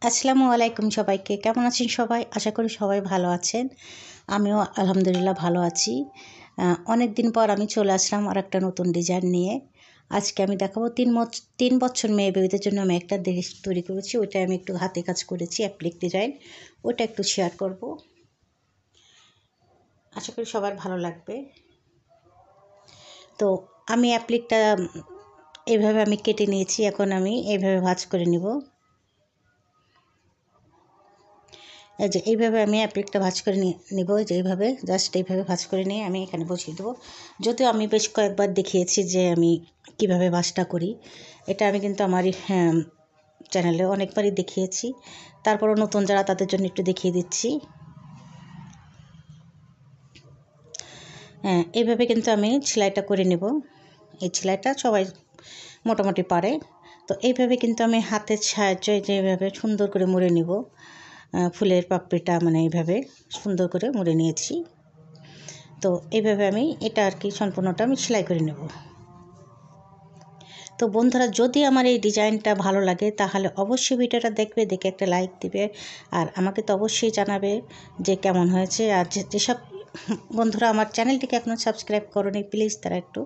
আসসালামু আলাইকুম সবাইকে। কেমন আছেন সবাই? আশা করি সবাই ভালো আছেন। আমিও আলহামদুলিল্লাহ ভালো আছি। অনেক দিন পর আমি চলে আসলাম আরেকটা নতুন ডিজাইন নিয়ে। আজকে আমি দেখাবো ৩ বছর মেয়ে বেবিদের জন্য আমি একটা ড্রেস তৈরি করেছি। ওইটা আমি একটু হাতে কাজ করেছি অ্যাপ্লিক ডিজাইন। ওইটা একটু শেয়ার করব। আশা করি সবার ভালো লাগবে। তো আমি অ্যাপ্লিকটা এইভাবে আমি কেটে নিয়েছি। এখন আমি এইভাবে ভাঁজ করে নিব। এই যে এইভাবে আমি অ্যাপ্লিকটা ভাঁজ করে নিব, যে এইভাবে জাস্ট এইভাবে ভাঁজ করে নিয়ে আমি এখানে বসিয়ে দেবো। যদিও আমি বেশ কয়েকবার দেখিয়েছি যে আমি কিভাবে ভাঁজটা করি। এটা আমি কিন্তু আমার চ্যানেলে অনেকবারই দেখিয়েছি। তারপরও নতুন যারা তাদের জন্য একটু দেখিয়ে দিচ্ছি। হ্যাঁ, এইভাবে কিন্তু আমি সেলাইটা করে নেব। এই সেলাইটা সবাই মোটামুটি পারে। তো এইভাবে কিন্তু আমি হাতের সাহায্যে যেভাবে সুন্দর করে মুড়ে নিব। ফুলের পাপড়িটা মানে এইভাবে সুন্দর করে মুড়ে নিয়েছি। তো এইভাবে আমি এটা আর কি সম্পূর্ণটা আমি সেলাই করে নেব। তো বন্ধুরা, যদি আমার এই ডিজাইনটা ভালো লাগে তাহলে অবশ্যই ভিডিওটা দেখবে, দেখে একটা লাইক দিবে। আর আমাকে তো অবশ্যই জানাবে যে কেমন হয়েছে। আর যেসব বন্ধুরা আমার চ্যানেলটিকে এখনও সাবস্ক্রাইব করোনি, প্লিজ তারা একটু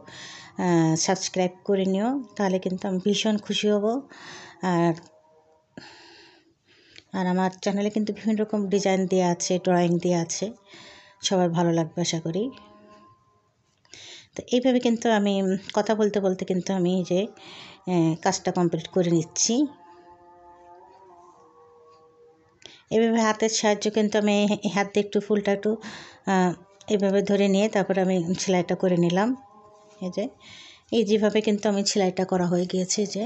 সাবস্ক্রাইব করে নিও। তাহলে কিন্তু আমি ভীষণ খুশি হব। আর আমার চ্যানেলে কিন্তু বিভিন্ন রকম ডিজাইন দেওয়া আছে, ড্রয়িং দেওয়া আছে। সবার ভালো লাগবে আশা করি। তো এইভাবে কিন্তু আমি কথা বলতে বলতে কিন্তু আমি যে কাজটা কমপ্লিট করে নিচ্ছি। এভাবে হাতের সাহায্য কিন্তু আমি হাত দিয়ে একটু ফুলটা একটু এইভাবে ধরে নিয়ে তারপরে আমি সেলাইটা করে নিলাম। এই যেভাবে কিন্তু আমি সেলাইটা করা হয়ে গিয়েছে। যে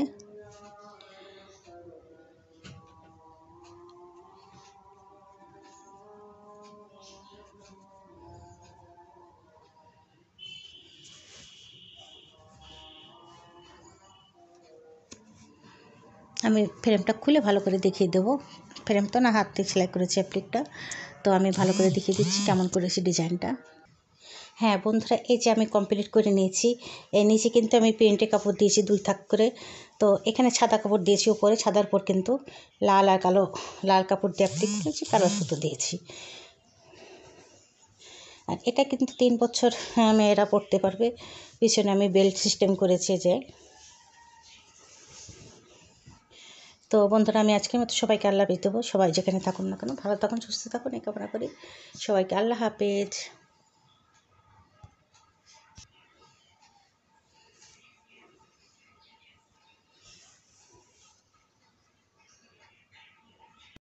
আমি ফ্রেমটা খুলে ভালো করে দেখিয়ে দেবো। ফ্রেম তো না, হাত দিয়ে সেলাই করেছি অ্যাপ্লিকটা। তো আমি ভালো করে দেখিয়ে দিচ্ছি কেমন করেছি ডিজাইনটা। হ্যাঁ বন্ধুরা, এই যে আমি কমপ্লিট করে নিয়েছি। এর নিচে কিন্তু আমি প্রিন্টে কাপড় দিয়েছি 2 থাক করে। তো এখানে সাদা কাপড় দিয়েছি উপরে, সাদার পর কিন্তু লাল আর কালো, লাল কাপড় দিয়ে অ্যাপ্লিক করেছি, কালো সুতো দিয়েছি। আর এটা কিন্তু 3 বছর মেয়েরা পরতে পারবে। পিছনে আমি বেল্ট সিস্টেম করেছি। যে তো বন্ধুরা, আমি আজকের মতো সবাইকে আল্লাহ হাফেজ দেবো। সবাই যেখানে থাকুন না কেন ভালো থাকুন, সুস্থ থাকুন, এই কামনা করি। সবাইকে আল্লাহ হাফেজ।